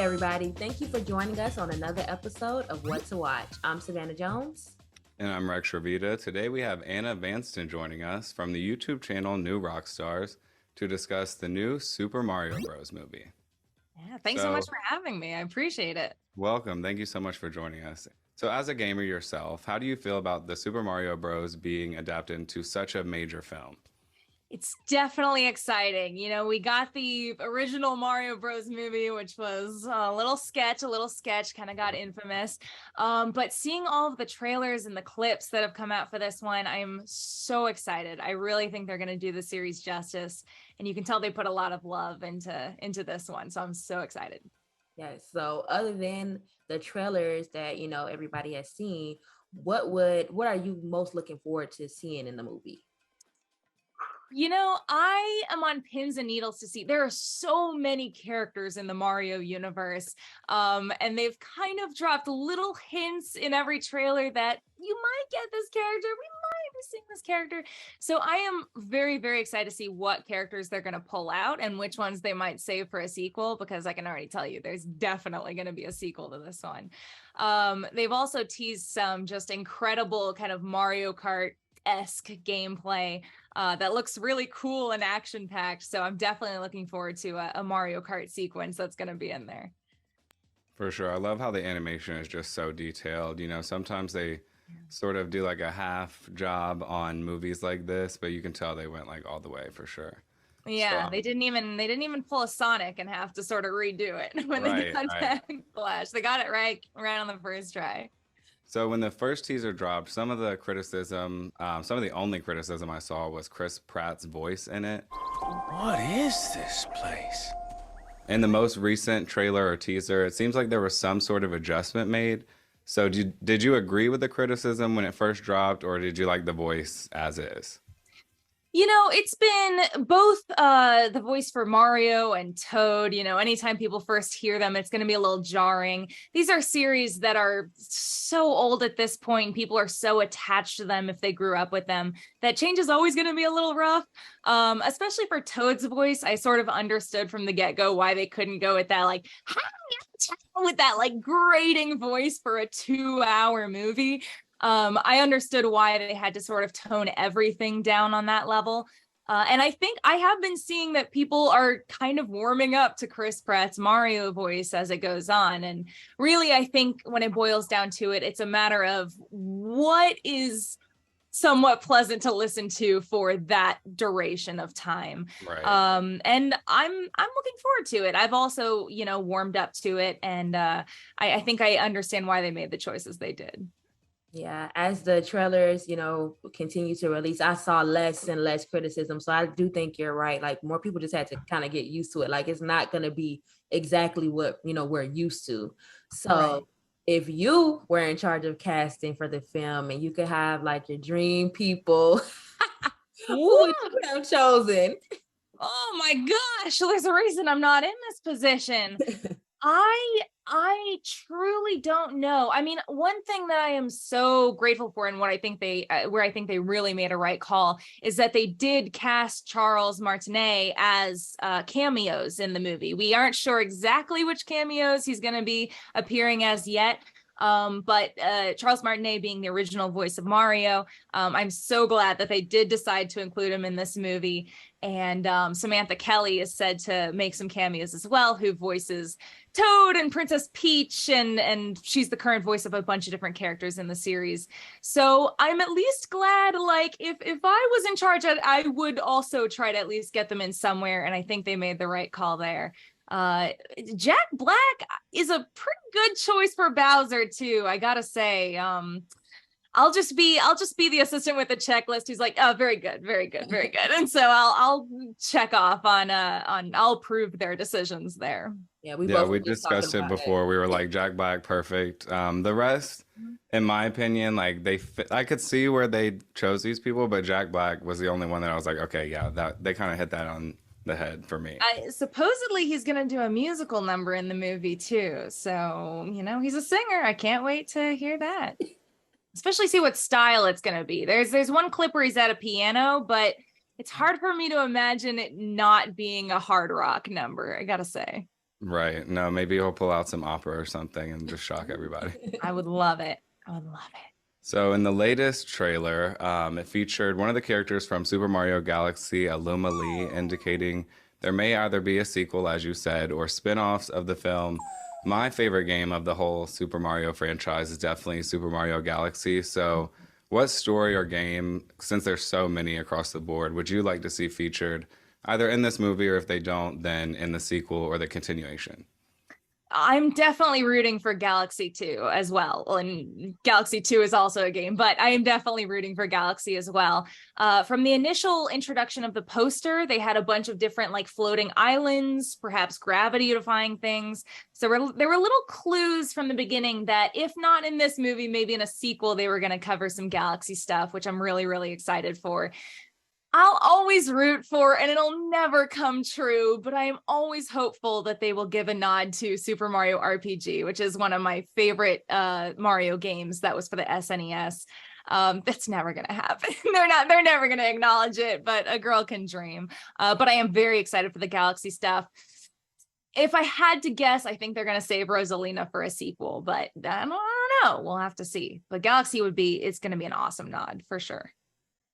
everybody. Thank you for joining us on another episode of What to Watch. I'm Savannah Jones. And I'm Rex Ravita. Today we have Anna Vanston joining us from the YouTube channel New Rockstars to discuss the new Super Mario Bros. Movie. Yeah, thanks so much for having me. I appreciate it. Welcome. Thank you so much for joining us. So as a gamer yourself, how do you feel about the Super Mario Bros. Being adapted into such a major film? It's definitely exciting. You know, we got the original Mario Bros. Movie, which was a little sketch, kind of got infamous. But seeing all of the trailers and the clips that have come out for this one, I'm so excited. I really think they're going to do the series justice. And you can tell they put a lot of love into this one. So I'm so excited. Yes. So other than the trailers that, everybody has seen, what are you most looking forward to seeing in the movie? I am on pins and needles to see. There are so many characters in the Mario universe, and they've kind of dropped little hints in every trailer that you might get this character. We might be seeing this character. So I am very, very excited to see what characters they're going to pull out and which ones they might save for a sequel, because I can already tell you there's definitely going to be a sequel to this one. They've also teased some just incredible kind of Mario Kart-esque gameplay that looks really cool and action-packed. So I'm definitely looking forward to a Mario Kart sequence that's going to be in there. For sure. I love how the animation is just so detailed. Sometimes they sort of do like a half job on movies like this, but you can tell they went like all the way for sure. Yeah, so, they didn't even pull a Sonic and have to sort of redo it when they got that Flash. They got it right on the first try. So when the first teaser dropped, some of the only criticism I saw was Chris Pratt's voice in it. What is this place? In the most recent trailer or teaser, it seems like there was some sort of adjustment made. So did you agree with the criticism when it first dropped, or did you like the voice as is? It's been both the voice for Mario and Toad. Anytime people first hear them, it's going to be a little jarring. These are series that are so old at this point. People are so attached to them if they grew up with them, that change is always going to be a little rough. Especially for Toad's voice, I sort of understood from the get-go why they couldn't go with that, grating voice for a 2-hour movie. I understood why they had to sort of tone everything down on that level. And I think I have been seeing that people are kind of warming up to Chris Pratt's Mario voice as it goes on. And really, I think when it boils down to it, it's a matter of what is somewhat pleasant to listen to for that duration of time. Right. And I'm looking forward to it. I've also, warmed up to it. And I think I understand why they made the choices they did. Yeah, as the trailers, continue to release, I saw less and less criticism. So I do think you're right. Like, more people just had to kind of get used to it. Like, it's not going to be exactly what, we're used to. So if you were in charge of casting for the film and you could have like your dream people, who would you have chosen? Oh my gosh, there's a reason I'm not in this position. I truly don't know. I mean, one thing that I am so grateful for, and what I think where I think they really made a right call, is that they did cast Charles Martinet as cameos in the movie. We aren't sure exactly which cameos he's going to be appearing as yet. But Charles Martinet being the original voice of Mario, I'm so glad that they did decide to include him in this movie. And Samantha Kelly is said to make some cameos as well, who voices Toad and Princess Peach, and she's the current voice of a bunch of different characters in the series. So I'm at least glad, like, if I was in charge, I would also try to at least get them in somewhere, and I think they made the right call there. Jack Black is a pretty good choice for Bowser too, I gotta say. I'll just be the assistant with the checklist who's like, oh, very good, very good, very good. And so I'll check off on I'll approve their decisions there. Yeah, we discussed it before. We were like, Jack Black, perfect. The rest, in my opinion, like I could see where they chose these people, but Jack Black was the only one that I was like, okay, yeah, that they kind of hit that on the head for me. Supposedly he's gonna do a musical number in the movie too. So, he's a singer. I can't wait to hear that. Especially see what style it's gonna be. There's one clip where he's at a piano, but it's hard for me to imagine it not being a hard rock number, I gotta say. Right. No, maybe he'll pull out some opera or something and just shock everybody. I would love it. I would love it. So in the latest trailer, it featured one of the characters from Super Mario Galaxy, Aluma Lee, indicating there may either be a sequel, as you said, or spin-offs of the film. My favorite game of the whole Super Mario franchise is definitely Super Mario Galaxy. So what story or game, since there's so many across the board, would you like to see featured either in this movie, or if they don't, then in the sequel or the continuation? I'm definitely rooting for Galaxy 2 as well. And Galaxy 2 is also a game, but I am definitely rooting for Galaxy as well. From the initial introduction of the poster, they had a bunch of different like floating islands, perhaps gravity defying things. So there were little clues from the beginning that if not in this movie, maybe in a sequel, they were going to cover some Galaxy stuff, which I'm really, really excited for. I'll always root for, and it'll never come true, but I am always hopeful that they will give a nod to Super Mario RPG, which is one of my favorite Mario games that was for the SNES. That's never going to happen. They're never going to acknowledge it, but a girl can dream. But I am very excited for the Galaxy stuff. If I had to guess, I think they're going to save Rosalina for a sequel, but I don't know. We'll have to see. But Galaxy it's going to be an awesome nod for sure.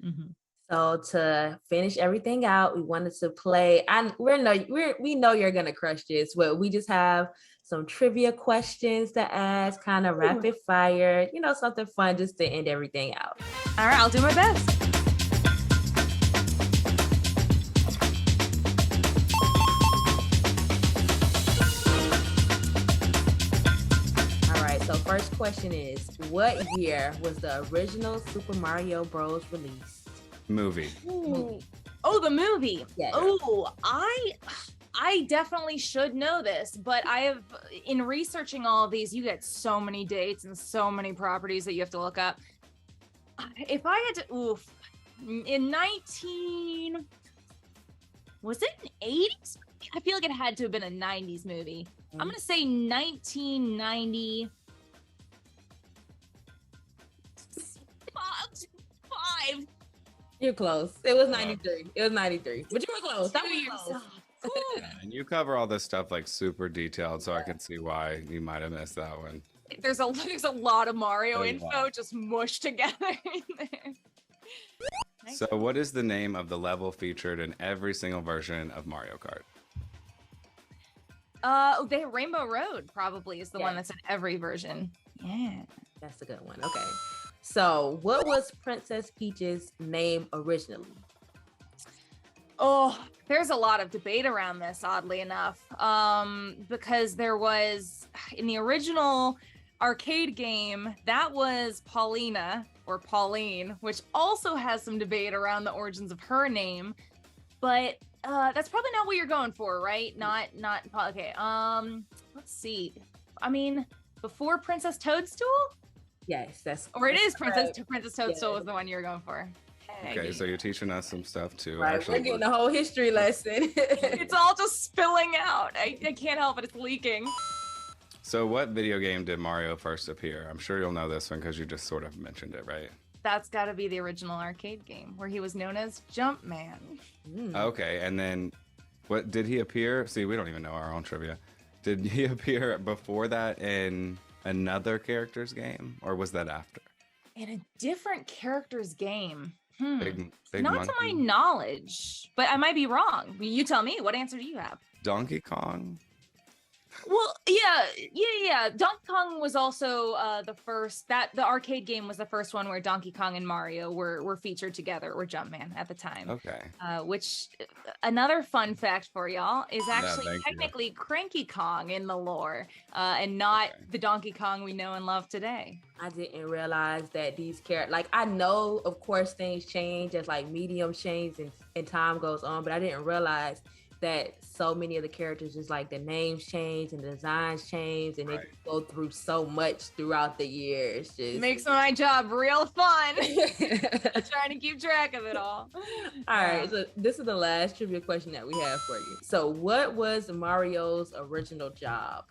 Mm-hmm. So to finish everything out, we wanted to play, and we know you're gonna crush this, but we just have some trivia questions to ask, kind of rapid fire, something fun just to end everything out. All right, I'll do my best. All right, so first question is, what year was the original Super Mario Bros. Released? Movie. Ooh. Oh, the movie. Yes. Oh, I definitely should know this, but I have, in researching all of these, you get so many dates and so many properties that you have to look up. If I had to, was it an 80s? I feel like it had to have been a 90s movie. I'm going to say 1995. You're close. It was 93. It was 93. But you were close. That was close. Yeah, and you cover all this stuff like super detailed, so I can see why you might have missed that one. There's a lot of Mario info just mushed together in there. So what is the name of the level featured in every single version of Mario Kart? Rainbow Road probably is the one that's in every version. Yeah. That's a good one. Okay. So what was Princess Peach's name originally? Oh, there's a lot of debate around this, oddly enough, because there was, in the original arcade game, that was Paulina or Pauline, which also has some debate around the origins of her name, but that's probably not what you're going for, right? Not okay. Let's see. I mean, before Princess Toadstool? Yes, that's or it is Princess Toadstool was the one you're going for. Okay, so you're teaching us some stuff too. Right, actually. we're getting a whole history lesson. It's all just spilling out. I can't help it. It's leaking. So what video game did Mario first appear? I'm sure you'll know this one because you just sort of mentioned it, right? That's got to be the original arcade game where he was known as Jumpman. Okay, and then what did he appear? See, we don't even know our own trivia. Did he appear before that in another character's game, or was that after? In a different character's game. Big Not monkey. to my knowledge, but I might be wrong. You tell me. What answer do you have? Donkey Kong? Well, yeah. Donkey Kong was also the first. The arcade game was the first one where Donkey Kong and Mario were featured together, or Jumpman at the time. Okay. Which, another fun fact for y'all, is actually thank you. technically Cranky Kong in the lore, and not the Donkey Kong we know and love today. I didn't realize that these characters, like, I know, of course, things change as like medium change and time goes on, but I didn't realize that so many of the characters, just like the names change and the designs change, and they go through so much throughout the years. Just Makes my job real fun. Trying to keep track of it all. All right, so this is the last trivia question that we have for you. So what was Mario's original job?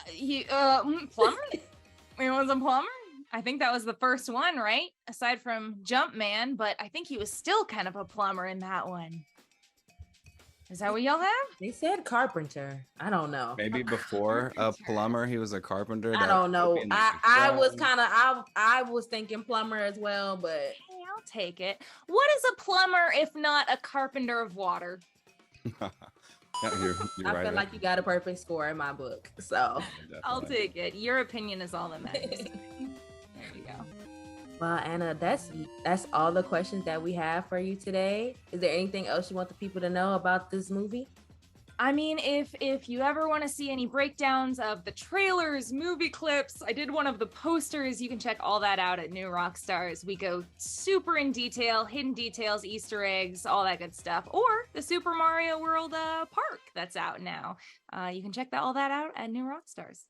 Plumber? He was a plumber? I think that was the first one, right? Aside from Jumpman, but I think he was still kind of a plumber in that one. Is that what y'all have? They said carpenter. I don't know. Maybe before a plumber, he was a carpenter. I that don't know. could be like a I was show. kind of I was thinking plumber as well, but Hey, I'll take it. What is a plumber if not a carpenter of water? Yeah, you're I right. feel like you got a perfect score in my book. So I'll Definitely. take it. Your opinion is all that matters. There you go. well, Anna, that's all the questions that we have for you today. Is there anything else you want the people to know about this movie? I mean, if you ever want to see any breakdowns of the trailers, movie clips, I did one of the posters. You can check all that out at New Rockstars. We go super in detail, hidden details, Easter eggs, all that good stuff. Or the Super Mario World park that's out now. You can check all that out at New Rockstars.